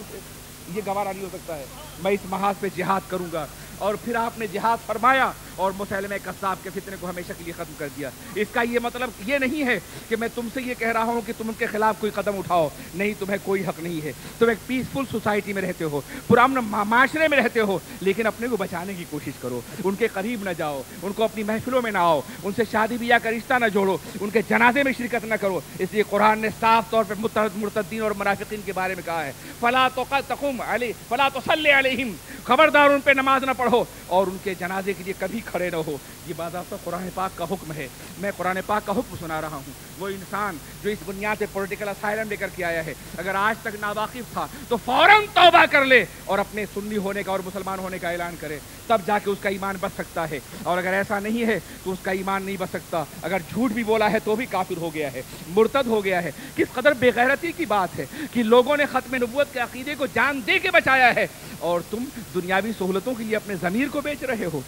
یہ گوارا نہیں ہو سکتا ہے. میں اس محاذ پہ جہاد کروں گا. اور پھر آپ نے جہاد فرمایا اور مسیلمہ کذاب کے فتنے کو ہمیشہ کے لیے ختم کر دیا. اس کا یہ مطلب یہ نہیں ہے کہ میں تم سے یہ کہہ رہا ہوں کہ تم ان کے خلاف کوئی قدم اٹھاؤ. نہیں، تمہیں کوئی حق نہیں ہے. تم ایک پیسفل سوسائٹی میں رہتے ہو، پرامن معاشرے میں رہتے ہو، لیکن اپنے کو بچانے کی کوشش کرو. ان کے قریب نہ جاؤ، ان کو اپنی محفلوں میں نہ آؤ، ان سے شادی بیاہ کا رشتہ نہ جوڑو، ان کے جنازے میں شرکت نہ کرو. اس لیے قرآن نے صاف طور پہ مرتدین اور منافقین کے بارے میں کہا ہے فلا تصلی علیہم، خبردار ان پہ نماز نہ پڑھو اور ان کے جنازے کے لیے کبھی کھڑے نہ ہو. یہ باضابطہ قرآن پاک کا حکم ہے. میں قرآن پاک کا حکم سنا رہا ہوں. وہ انسان جو اس بنیاد پہ پولیٹیکل اسائلم لے کر کے آیا ہے، اگر آج تک ناواقف تھا تو فوراً توبہ کر لے اور اپنے سنی ہونے کا اور مسلمان ہونے کا اعلان کرے، تب جا کے اس کا ایمان بچ سکتا ہے. اور اگر ایسا نہیں ہے تو اس کا ایمان نہیں بچ سکتا. اگر جھوٹ بھی بولا ہے تو بھی کافر ہو گیا ہے، مرتد ہو گیا ہے. کس قدر بے غیرتی کی بات ہے کہ لوگوں نے ختم نبوت کے عقیدے کو جان دے کے بچایا ہے اور تم دنیاوی سہولتوں کے لیے اپنے ضمیر کو بیچ رہے ہو،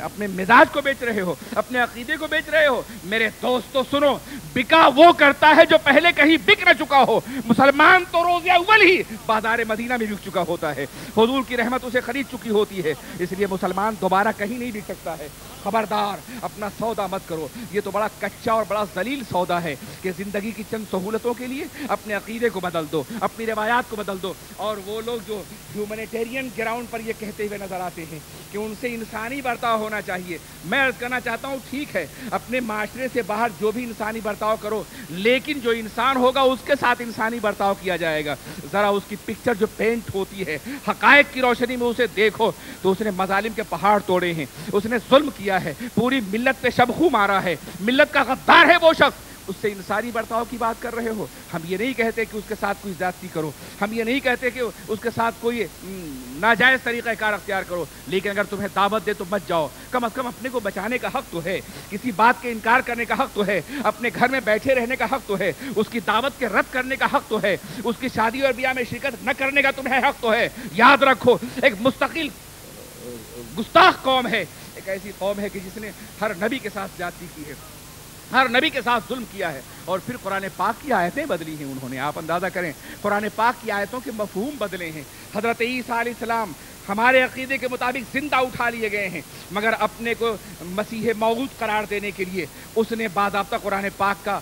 اپنے مزاج کو بیچ رہے ہو، اپنے عقیدے کو بیچ رہے ہو۔ میرے دوستو سنو، بکا وہ کرتا ہے جو پہلے کہیں بک نہ چکا ہو۔ مسلمان تو روز اول ہی بازار مدینہ میں بک چکا ہوتا ہے، حضور کی رحمت اسے خرید چکی ہوتی ہے، اس لیے مسلمان دوبارہ کہیں نہیں بک سکتا ہے۔ خبردار اپنا سودا مت کرو، یہ تو بڑا کچا اور بڑا ذلیل سودا ہے کہ زندگی کی چند سہولتوں کے لیے اپنے عقیدے کو بدل دو، اپنی روایات کو بدل دو۔ اور وہ لوگ جو ہیومینیٹیرین گراؤنڈ پر یہ کہتے ہوئے نظر آتے ہیں کہ ان سے انسانی برتاؤ ہونا چاہیے، میں عرض کرنا چاہتا ہوں ٹھیک ہے، اپنے معاشرے سے باہر جو بھی انسانی برتاؤ کرو، لیکن جو انسان ہوگا اس کے ساتھ انسانی برتاؤ کیا جائے گا۔ ذرا اس کی پکچر جو پینٹ ہوتی ہے، حقائق کی روشنی میں اسے دیکھو تو اس نے مظالم کے پہاڑ توڑے ہیں، اس نے ظلم کیا ہے، پوری ملت پہ شبخو مارا ہے، ملت کا غدار ہے وہ شخص، اس سے انسانی برتاؤ کی بات کر رہے ہو۔ ہم یہ نہیں کہتے کہ اس کے ساتھ کوئی زیادتی کرو، ہم یہ نہیں کہتے کہ اس کے ساتھ کوئی ناجائز طریقہ کار اختیار کرو، لیکن اگر تمہیں دعوت دے تو مت جاؤ، کم از کم اپنے کو بچانے کا حق تو ہے، کسی بات کے انکار کرنے کا حق تو ہے، اپنے گھر میں بیٹھے رہنے کا حق تو ہے، اس کی دعوت کے رد کرنے کا حق تو ہے، اس کی شادی اور بیاہ میں شرکت نہ کرنے کا تمہیں حق تو ہے۔ یاد رکھو، ایک مستقل گستاخ قوم ہے، ایک ایسی قوم ہے کہ جس نے ہر نبی کے ساتھ زیادتی کی ہے، ہر نبی کے ساتھ ظلم کیا ہے، اور پھر قرآن پاک کی آیتیں بدلی ہیں انہوں نے۔ آپ اندازہ کریں، قرآن پاک کی آیتوں کے مفہوم بدلے ہیں۔ حضرت عیسیٰ علیہ السلام ہمارے عقیدے کے مطابق زندہ اٹھا لیے گئے ہیں، مگر اپنے کو مسیح موعود قرار دینے کے لیے اس نے باضابطہ قرآن پاک کا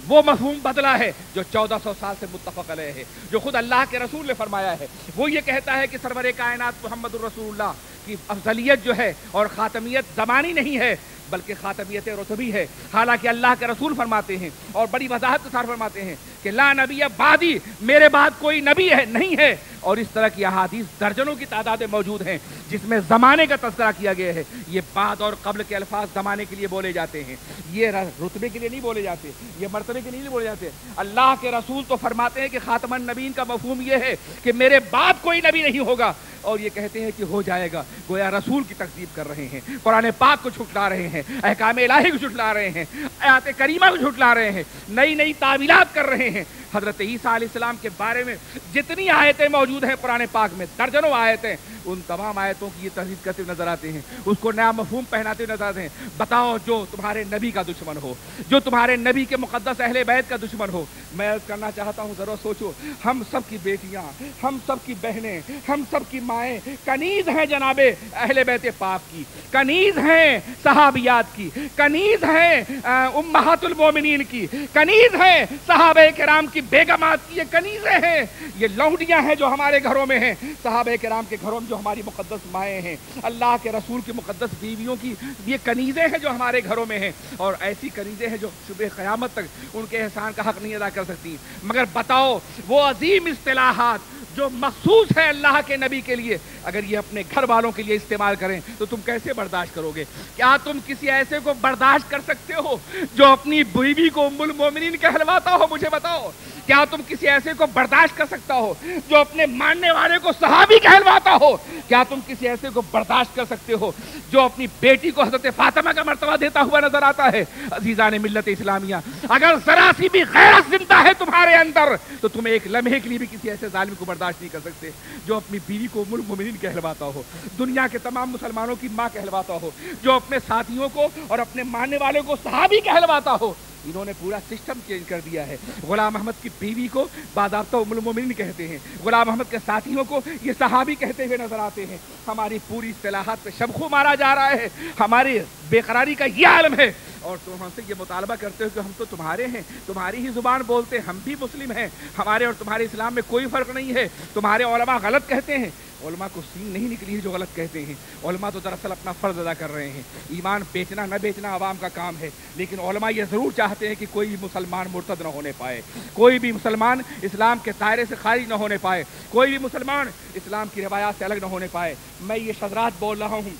وہ مفہوم بدلا ہے جو 1400 سال سے متفق علیہ ہے، جو خود اللہ کے رسول نے فرمایا ہے۔ وہ یہ کہتا ہے کہ سرور کائنات محمد الرسول اللہ کی افضلیت جو ہے اور خاتمیت زمانی نہیں ہے بلکہ خاتمیت رتبی ہے۔ حالانکہ اللہ کے رسول فرماتے ہیں اور بڑی وضاحت کے ساتھ فرماتے ہیں کہ لا نبی بعدی، میرے بعد کوئی نبی ہے نہیں ہے، اور اس طرح کی احادیث درجنوں کی تعدادیں موجود ہیں جس میں زمانے کا تذکرہ کیا گیا ہے۔ یہ بعد اور قبل کے الفاظ زمانے کے لیے بولے جاتے ہیں، یہ رتبے کے لیے نہیں بولے جاتے، یہ مرتبے کے لیے نہیں بولے جاتے۔ اللہ کے رسول تو فرماتے ہیں کہ خاتم النبیین کا مفہوم یہ ہے کہ میرے بعد کوئی نبی نہیں ہوگا، اور یہ کہتے ہیں کہ ہو جائے گا، گویا رسول کی تکذیب کر رہے ہیں، قرآن پاک کو جھٹلا رہے ہیں، احکام الہی کو جھٹلا رہے ہیں، آیات کریمہ کو جھٹلا رہے ہیں، نئی نئی تعویلات کر رہے ہیں۔ حضرت عیسیٰ علیہ السلام کے بارے میں جتنی آیتیں موجود ہیں قرآن پاک میں، درجنوں آیتیں، ان تمام آیتوں کی یہ تردید کرتے نظر آتے ہیں، اس کو نیا مفہوم پہناتے نظر آتے ہیں۔ بتاؤ، جو تمہارے نبی کا دشمن ہو، جو تمہارے نبی کے مقدس اہل بیت کا دشمن ہو، میں عرض کرنا چاہتا ہوں ذرا سوچو، ہم سب کی بیٹیاں، ہم سب کی بہنیں، ہم سب کی مائیں کنیز ہیں جناب اہل بیت پاک کی، کنیز ہیں صحابیات کی، کنیز ہیں امہات المومنین کی، کنیز ہیں صحابہ کرام کی بیگمات کی، یہ کنیزیں ہیں، یہ لونڈیاں ہیں جو ہمارے گھروں میں ہیں، صحابہ کرام کے گھروں میں جو ہماری مقدس مائیں ہیں، اللہ کے رسول کی مقدس بیویوں کی یہ کنیزیں ہیں جو ہمارے گھروں میں ہیں، اور ایسی کنیزیں ہیں جو صبح قیامت تک ان کے احسان کا حق نہیں ادا کر سکتی۔ مگر بتاؤ، وہ عظیم اصطلاحات جو مخصوص ہے اللہ کے نبی کے لیے، اگر یہ اپنے گھر والوں کے لیے استعمال کریں تو تم کیسے برداشت کرو گے؟ کیا تم کسی ایسے کو برداشت کر سکتے ہو جو اپنی بیوی کو ام المومنین کہلواتا ہو؟ مجھے بتاؤ، کیا تم کسی ایسے کو برداشت کر سکتا ہو جو اپنے ماننے والے کو صحابی کہلواتا ہو؟ کیا تم کسی ایسے کو برداشت کر سکتے ہو جو اپنی بیٹی کو حضرت فاطمہ کا مرتبہ دیتا ہوا نظر آتا ہے؟ عزیزان ملت اسلامیہ، اگر ذرا سی بھی غیرت زندہ ہے تمہارے اندر تو تم ایک لمحے کے لیے بھی کسی ایسے ظالم کو برداشت نہیں کر سکتے جو اپنی بیوی کو ام المومنین کہلواتا ہو، دنیا کے تمام مسلمانوں کی ماں کہلواتا ہو، جو اپنے ساتھیوں کو اور اپنے ماننے والوں کو صحابی کہلواتا ہو۔ انہوں نے پورا سسٹم چینج کر دیا ہے۔ غلام احمد کی بیوی کو باضابطہ ام المومنین کہتے ہیں، غلام احمد کے ساتھیوں کو یہ صحابی کہتے ہوئے نظر آتے ہیں۔ ہماری پوری اصطلاحات پہ شبخو مارا جا رہا ہے، ہماری بے قراری کا یہ عالم ہے، اور تم ہم سے یہ مطالبہ کرتے ہو کہ ہم تو تمہارے ہیں، تمہاری ہی زبان بولتے ہیں، ہم بھی مسلم ہیں، ہمارے اور تمہارے اسلام میں کوئی فرق نہیں ہے، تمہارے علماء غلط کہتے ہیں۔ علماء کو سین نہیں نکلی ہے جو غلط کہتے ہیں، علماء تو دراصل اپنا فرض ادا کر رہے ہیں۔ ایمان بیچنا نہ بیچنا عوام کا کام ہے، لیکن علماء یہ ضرور چاہتے ہیں کہ کوئی بھی مسلمان مرتد نہ ہونے پائے، کوئی بھی مسلمان اسلام کے دائرے سے خارج نہ ہونے پائے، کوئی بھی مسلمان اسلام کی روایات سے الگ نہ ہونے پائے۔ میں یہ شذرات بول رہا ہوں،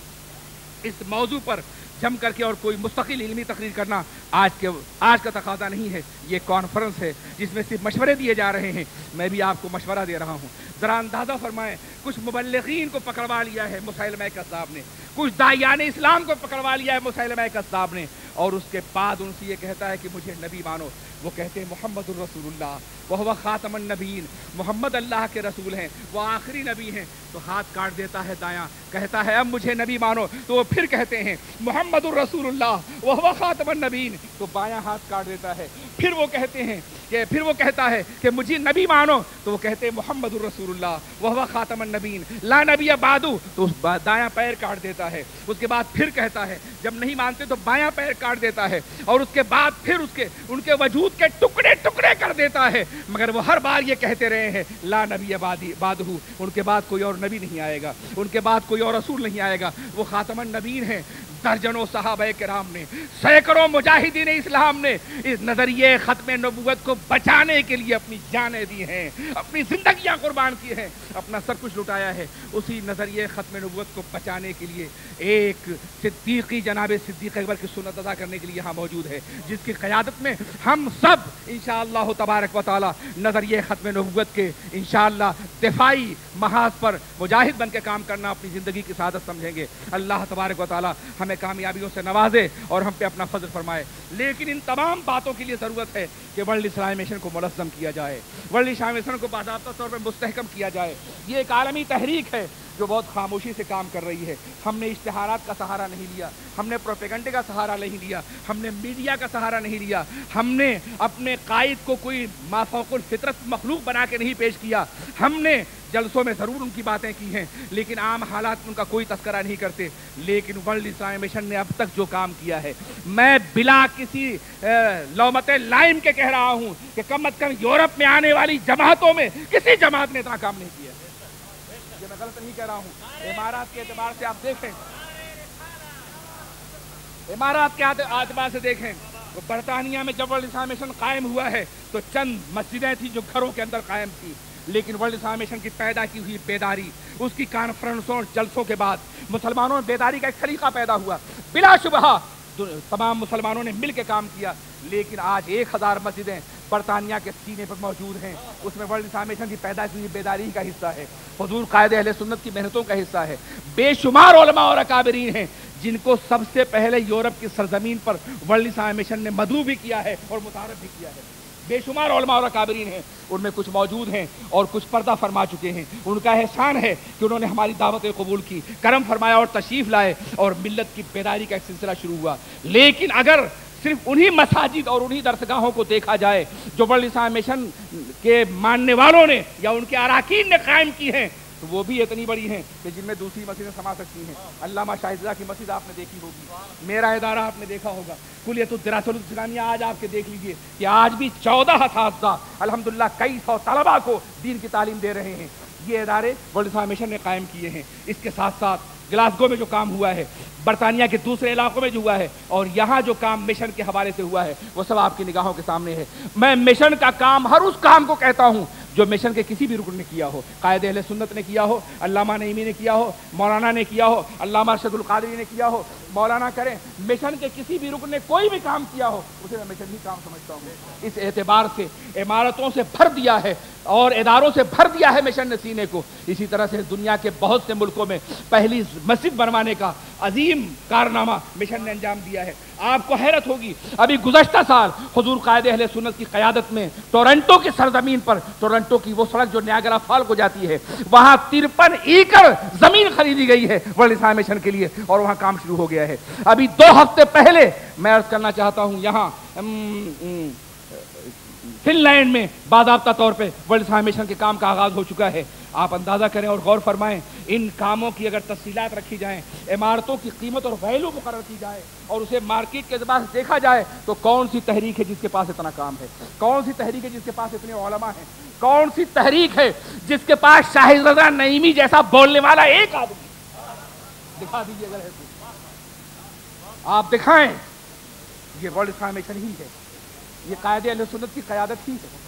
اس موضوع پر جم کر کے اور کوئی مستقل علمی تقریر کرنا آج کا تقاضا نہیں ہے۔ یہ کانفرنس ہے جس میں صرف مشورے دیے جا رہے ہیں، میں بھی آپ کو مشورہ دے رہا ہوں۔ ذرا اندازہ فرمائیں، کچھ مبلغین کو پکڑوا لیا ہے مسیلمہ کذاب نے، کچھ داعیان اسلام کو پکڑوا لیا ہے مسیلمہ کذاب نے، اور اس کے بعد ان سے یہ کہتا ہے کہ مجھے نبی مانو۔ وہ کہتے ہیں محمد الرسول اللہ وہو خاتم النبیین، محمد اللہ کے رسول ہیں، وہ آخری نبی ہیں۔ تو ہاتھ کاٹ دیتا ہے دایاں، کہتا ہے اب مجھے نبی مانو، تو وہ پھر کہتے ہیں محمد الرسول اللہ وہو خاتم النبیین، تو بایاں ہاتھ کاٹ دیتا ہے، پھر وہ کہتے ہیں کہ پھر وہ کہتا ہے کہ مجھے نبی مانو، تو وہ کہتے ہیں محمد الرسول اللہ وہو خاتم النبیین لا نبی بعدو، تو دایاں پیر کاٹ دیتا ہے۔ اس کے بعد پھر کہتا ہے جب نہیں مانتے تو بایاں پیر کاٹ دیتا ہے، اور اس کے بعد پھر ان کے وجود کے ٹکڑے ٹکڑے کر دیتا ہے، مگر وہ ہر بار یہ کہتے رہے ہیں لا نبی بعدہ، ان کے بعد کوئی اور نبی نہیں آئے گا، ان کے بعد کوئی اور رسول نہیں آئے گا، وہ خاتم النبیین ہیں۔ درجنوں صحابہ کرام نے، سینکڑوں مجاہدین اسلام نے اس نظریے ختم نبوت کو بچانے کے لیے اپنی جانیں دی ہیں، اپنی زندگیاں قربان کی ہیں، اپنا سر کچھ لٹایا ہے۔ اسی نظریے ختم نبوت کو بچانے کے لیے ایک صدیقی جناب صدیق اکبر کی سنت ادا کرنے کے لیے یہاں موجود ہے، جس کی قیادت میں ہم سب انشاءاللہ تبارک و تعالی نظریے ختم نبوت کے انشاءاللہ دفاعی محاذ پر مجاہد بن کے کام کرنا اپنی زندگی کی سعادت سمجھیں گے۔ اللہ تبارک و تعالی ہمیں کامیابیوں سے نوازے اور ہم پہ اپنا فضل فرمائے۔ لیکن ان تمام باتوں کے لیے ضرورت ہے کہ ورلڈ اسلامک مشن کو منظم کیا جائے، ورلڈ اسلامک مشن کو باضابطہ طور پر مستحکم کیا جائے۔ یہ ایک عالمی تحریک ہے جو بہت خاموشی سے کام کر رہی ہے۔ ہم نے اشتہارات کا سہارا نہیں لیا، ہم نے پروپیگنڈے کا سہارا نہیں لیا، ہم نے میڈیا کا سہارا نہیں لیا، ہم نے اپنے قائد کو کوئی مافوق الفطرت مخلوق بنا کے نہیں پیش کیا۔ ہم نے جلسوں میں ضرور ان کی باتیں کی ہیں، لیکن عام حالات میں ان کا کوئی تذکرہ نہیں کرتے۔ لیکن ورلڈ اسلامک مشن نے اب تک جو کام کیا ہے، میں بلا کسی لومت لائم کے کہہ رہا ہوں کہ کم از کم یورپ میں آنے والی جماعتوں میں کسی جماعت نے اتنا کام نہیں کیا۔ یہ میں غلط نہیں کہہ رہا ہوں، امارات کے اعتبار سے آپ دیکھیں، امارات کے اعتبار سے دیکھیں، برطانیہ میں جب ورلڈ اسلامک مشن قائم ہوا ہے تو چند مسجدیں تھیں جو گھروں کے اندر قائم تھی، لیکن ورلڈ اسلامک مشن کی پیدا کی ہوئی بیداری، اس کی کانفرنسوں جلسوں کے بعد مسلمانوں میں بیداری کا ایک طریقہ پیدا ہوا، بلا شبہ تمام مسلمانوں نے مل کے کام کیا۔ لیکن آج 1000 مسجدیں برطانیہ کے سینے پر موجود ہیں، اس میں ورلڈ اسلامک مشن کی پیدا کی ہوئی بیداری کا حصہ ہے، حضور قائد اہل سنت کی محنتوں کا حصہ ہے۔ بے شمار علماء اور اکابرین ہیں جن کو سب سے پہلے یورپ کی سرزمین پر ورلڈ اسلامک مشن نے مدعو بھی کیا ہے اور متعارف بھی کیا ہے۔ بے شمار علماء اور اکابرین ہیں، ان میں کچھ موجود ہیں اور کچھ پردہ فرما چکے ہیں۔ ان کا احسان ہے کہ انہوں نے ہماری دعوت قبول کی، کرم فرمایا اور تشریف لائے، اور ملت کی بیداری کا ایک سلسلہ شروع ہوا۔ لیکن اگر صرف انہی مساجد اور انہی درسگاہوں کو دیکھا جائے جو ورلڈ اسلامک مشن کے ماننے والوں نے یا ان کے اراکین نے قائم کی ہیں، تو وہ بھی اتنی بڑی ہیں کہ جن میں دوسری مسجدیں سما سکتی ہیں۔ علامہ شاہزادہ کی مسجد آپ نے دیکھی ہوگی، میرا ادارہ آپ نے دیکھا ہوگا، کلیت الدراسات الاسلامیہ آج آپ کے دیکھ لیجئے کہ آج بھی 14 اساتذہ الحمدللہ کئی سو طلباء کو دین کی تعلیم دے رہے ہیں۔ یہ ادارے ورلڈ اسلامک مشن نے قائم کیے ہیں۔ اس کے ساتھ ساتھ گلاسگو میں جو کام ہوا ہے، برطانیہ کے دوسرے علاقوں میں جو ہوا ہے، اور یہاں جو کام مشن کے حوالے سے ہوا ہے، وہ سب آپ کی نگاہوں کے سامنے ہے۔ میں مشن کا کام، ہر اس کام کو کہتا ہوں جو مشن کے کسی بھی رکن نے کیا ہو، قائد اہل سنت نے کیا ہو، علامہ نعیمی نے کیا ہو، مولانا نے کیا ہو، علامہ ارشد القادری نے کیا ہو، مولانا کریں، مشن کے کسی بھی رکن نے کوئی بھی کام کیا ہو، اسے میں مشن ہی کام سمجھتا ہوں۔ اس اعتبار سے عمارتوں سے بھر دیا ہے اور اداروں سے بھر دیا ہے مشن نے سینے کو۔ اسی طرح سے دنیا کے بہت سے ملکوں میں پہلی مسجد بنوانے کا عظیم کارنامہ مشن نے انجام دیا ہے۔ آپ کو حیرت ہوگی، ابھی گزشتہ سال حضور قائد اہل سنت کی قیادت میں ٹورنٹو کی سرزمین پر، ٹورنٹو کی وہ سڑک جو نیاگرا فال کو جاتی ہے، وہاں 53 ایکڑ زمین خریدی گئی ہے ورلڈ اسلامک مشن کے لیے، اور وہاں کام شروع ہو گیا ہے۔ ابھی 2 ہفتے پہلے میں عرض کرنا چاہتا ہوں، یہاں فن لینڈ میں باضابطہ طور پہ ورلڈ اسلامک مشن کے کام کا آغاز ہو چکا ہے۔ آپ اندازہ کریں اور غور فرمائیں، ان کاموں کی اگر تفصیلات رکھی جائیں، عمارتوں کی قیمت اور ویلیو مقرر کی جائے اور اسے مارکیٹ کے اعتبار سے دیکھا جائے، تو کون سی تحریک ہے جس کے پاس اتنا کام ہے؟ کون سی تحریک ہے جس کے پاس اتنے علماء ہیں؟ کون سی تحریک ہے جس کے پاس شاہد رضا نعیمی جیسا بولنے والا ایک آدمی؟ دکھا دیجیے اگر ہے تو آپ دکھائیں۔ یہ ورلڈ اسلامک مشن ہی ہے، یہ قائد اہل سنت کی قیادت ہی ہے،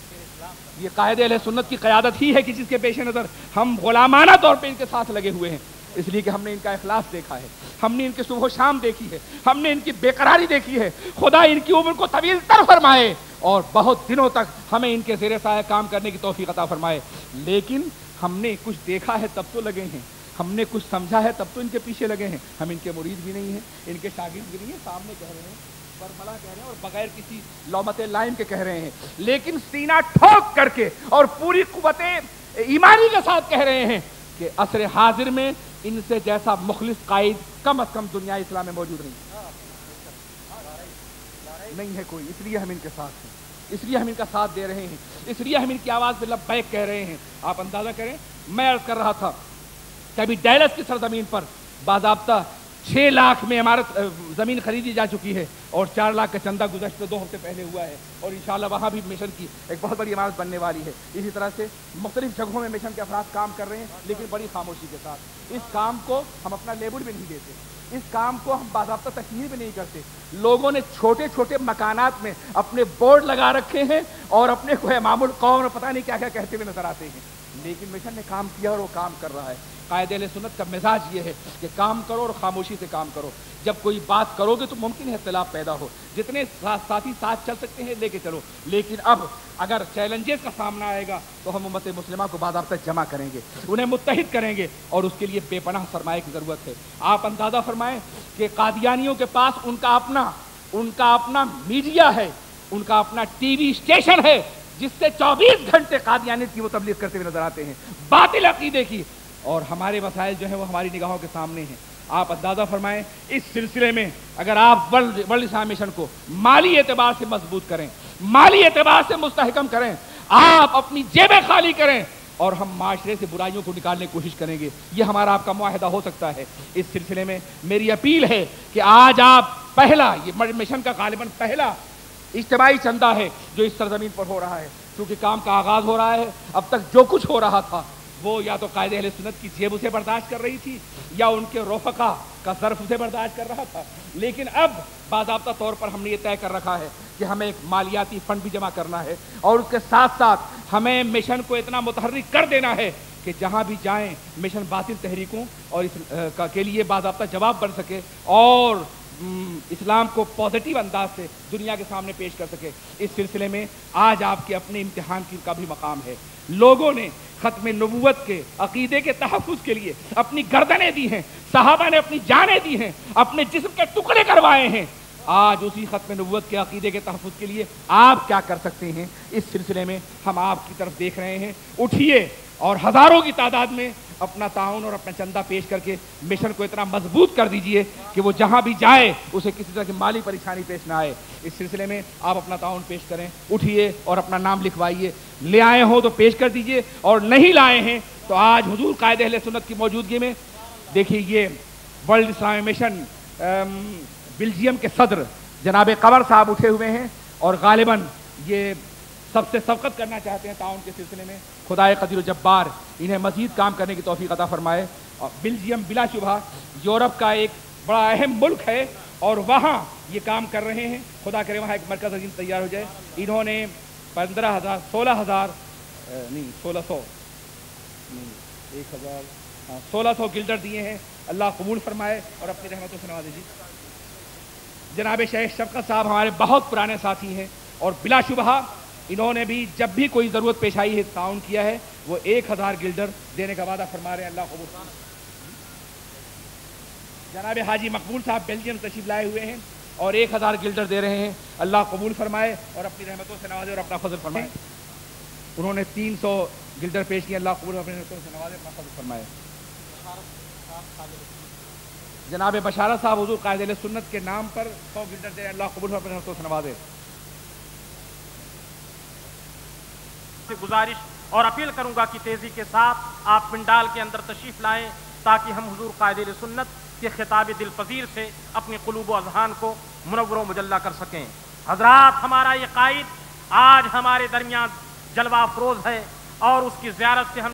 یہ قائد اہل سنت کی قیادت ہی ہے کہ جس کے پیش نظر ہم غلامانہ طور پہ ان کے ساتھ لگے ہوئے ہیں، اس لیے کہ ہم نے ان کا اخلاص دیکھا ہے، ہم نے ان کی صبح و شام دیکھی ہے، ہم نے ان کی بے قراری دیکھی ہے۔ خدا ان کی عمر کو طویل تر فرمائے اور بہت دنوں تک ہمیں ان کے زیر سایہ کام کرنے کی توفیق عطا فرمائے۔ لیکن ہم نے کچھ دیکھا ہے تب تو لگے ہیں، ہم نے کچھ سمجھا ہے تب تو ان کے پیچھے لگے ہیں۔ ہم ان کے مرید بھی نہیں ہیں، ان کے شاگرد بھی نہیں ہیں، سامنے کہہ رہے ہیں، برملا کہہ رہے ہیں اور بغیر کسی لومت لائم کے کہہ رہے ہیں، لیکن سینہ ٹھوک کر کے اور پوری قوت ایمانی کے ساتھ کہہ رہے ہیں کہ عصر حاضر میں ان سے جیسا مخلص قائد کم از کم دنیا اسلام میں موجود نہیں ہے کوئی، اس لیے ہم ان کے ساتھ ہیں، اس لیے ہم ان کا ساتھ دے رہے ہیں، اس لیے ہم ان کی آواز پہ لبیک کہہ رہے ہیں۔ آپ اندازہ کریں، میں عرض کر رہا تھا کہ ابھی ڈیلس کی سرزمین پر باضابطہ 6 لاکھ میں عمارت زمین خریدی جا چکی ہے اور 4 لاکھ کا چندہ گزشتہ 2 ہفتے پہلے ہوا ہے، اور انشاءاللہ وہاں بھی مشن کی ایک بہت بڑی عمارت بننے والی ہے۔ اسی طرح سے مختلف جگہوں میں مشن کے افراد کام کر رہے ہیں، لیکن بڑی خاموشی کے ساتھ۔ اس کام کو ہم اپنا لیبل بھی نہیں دیتے، اس کام کو ہم باضابطہ تشہیر بھی نہیں کرتے۔ لوگوں نے چھوٹے چھوٹے مکانات میں اپنے بورڈ لگا رکھے ہیں اور اپنے کو امام القوم اور پتہ نہیں کیا کیا کہتے ہوئے نظر آتے ہیں، لیکن مشن نے کام کیا اور وہ کام کر رہا ہے۔ قائد اہل سنت کا مزاج یہ ہے کہ کام کرو اور خاموشی سے کام کرو۔ جب کوئی بات کرو گے تو ممکن ہے اختلاف پیدا ہو، جتنے ساتھی ساتھ چل سکتے ہیں لے کے چلو، لیکن اب اگر چیلنجز کا سامنا آئے گا تو ہم امت مسلمہ کو باضابطہ جمع کریں گے، انہیں متحد کریں گے، اور اس کے لیے بے پناہ سرمایہ کی ضرورت ہے۔ آپ اندازہ فرمائیں کہ قادیانیوں کے پاس ان کا اپنا میڈیا ہے، ان کا اپنا ٹی وی اسٹیشن ہے، جس سے 24 گھنٹے قادیانیت کی وہ تبلیغ کرتے ہوئے نظر آتے ہیں، باطل عقیدے کی، اور ہمارے وسائل جو ہیں وہ ہماری نگاہوں کے سامنے ہیں۔ آپ اندازہ فرمائیں اس سلسلے میں اگر آپ ورلڈ اسلام مشن کو مالی اعتبار سے مضبوط کریں، مالی اعتبار سے مستحکم کریں، آپ اپنی جیبیں خالی کریں، اور ہم معاشرے سے برائیوں کو نکالنے کی کوشش کریں گے، یہ ہمارا آپ کا معاہدہ ہو سکتا ہے۔ اس سلسلے میں میری اپیل ہے کہ آج آپ پہلا، یہ مشن کا غالباً پہلا اجتماعی چندہ ہے جو اس سرزمین پر ہو رہا ہے، کیونکہ کام کا آغاز ہو رہا ہے۔ اب تک جو کچھ ہو رہا تھا وہ یا تو قائد اہل سنت کی جیب اسے برداشت کر رہی تھی، یا ان کے رفقا کا ظرف اسے برداشت کر رہا تھا، لیکن اب باضابطہ طور پر ہم نے یہ طے کر رکھا ہے کہ ہمیں ایک مالیاتی فنڈ بھی جمع کرنا ہے، اور اس کے ساتھ ساتھ ہمیں مشن کو اتنا متحرک کر دینا ہے کہ جہاں بھی جائیں مشن باطل تحریکوں اور اس کے لیے باضابطہ جواب بن سکے، اور اسلام کو پازیٹیو انداز سے دنیا کے سامنے پیش کر سکے۔ اس سلسلے میں آج آپ کے اپنے امتحان کا بھی مقام ہے۔ لوگوں نے ختم نبوت کے عقیدے کے تحفظ کے لیے اپنی گردنیں دی ہیں، صحابہ نے اپنی جانیں دی ہیں، اپنے جسم کے ٹکڑے کروائے ہیں۔ آج اسی ختم نبوت کے عقیدے کے تحفظ کے لیے آپ کیا کر سکتے ہیں، اس سلسلے میں ہم آپ کی طرف دیکھ رہے ہیں۔ اٹھیے اور ہزاروں کی تعداد میں اپنا تعاون اور اپنا چندہ پیش کر کے مشن کو اتنا مضبوط کر دیجئے کہ وہ جہاں بھی جائے اسے کسی طرح کی مالی پریشانی پیش نہ آئے۔ اس سلسلے میں آپ اپنا تعاون پیش کریں، اٹھیے اور اپنا نام لکھوائیے، لے آئے ہوں تو پیش کر دیجئے، اور نہیں لائے ہیں تو آج حضور قائد اہل سنت کی موجودگی میں دیکھیے یہ ورلڈ اسلامی مشن بیلجیم کے صدر جناب قمر صاحب اٹھے ہوئے ہیں، اور غالباً یہ سب سے سبقت کرنا چاہتے ہیں تعاون کے سلسلے میں۔ خدائے قدیر و جبار انہیں مزید کام کرنے کی توفیق عطا فرمائے۔ اور بیلجیم بلا شبہ یورپ کا ایک بڑا اہم ملک ہے، اور وہاں یہ کام کر رہے ہیں۔ خدا کرے وہاں ایک مرکز عظیم تیار ہو جائے۔ انہوں نے 1600 گلڈر دیے ہیں، اللہ قبول فرمائے اور اپنی رحمتوں سے نوازے۔ جناب شیخ شفقت صاحب ہمارے بہت پرانے ساتھی ہیں، اور بلا شبہ انہوں نے بھی جب بھی کوئی ضرورت پیش آئی ہے تعاون کیا ہے۔ وہ 1000 گلڈر دینے کا وعدہ فرما رہے ہیں، اللہ قبول فرمائے۔ جناب حاجی مقبول صاحب بیلجیم تشریف لائے ہوئے ہیں اور 1000 گلڈر دے رہے ہیں، اللہ قبول فرمائے اور اپنی رحمتوں سے نوازے اور اپنا فضل فرمائے۔ انہوں نے 300 گلڈر پیش کیے، اللہ قبول اپنی رحمتوں سے نوازے، اپنا فضل فرمائے۔ جناب بشارت صاحب حضور قائد اہل سنت کے نام پر 100 گلڈر دے رہے ہیں، اللہ قبول اپنی رحمتوں سے نوازے۔ گزارش اور اپیل کروں گا کہ تیزی کے ساتھ آپ پنڈال کے اندر تشریف لائیں، تاکہ ہم حضور قائد اہل سنت کے خطاب دل پذیر سے اپنے قلوب و اذہان کو منور و مجلہ کر سکیں۔ حضرات، ہمارا یہ قائد آج ہمارے درمیان جلوہ افروز ہے، اور اس کی زیارت سے ہم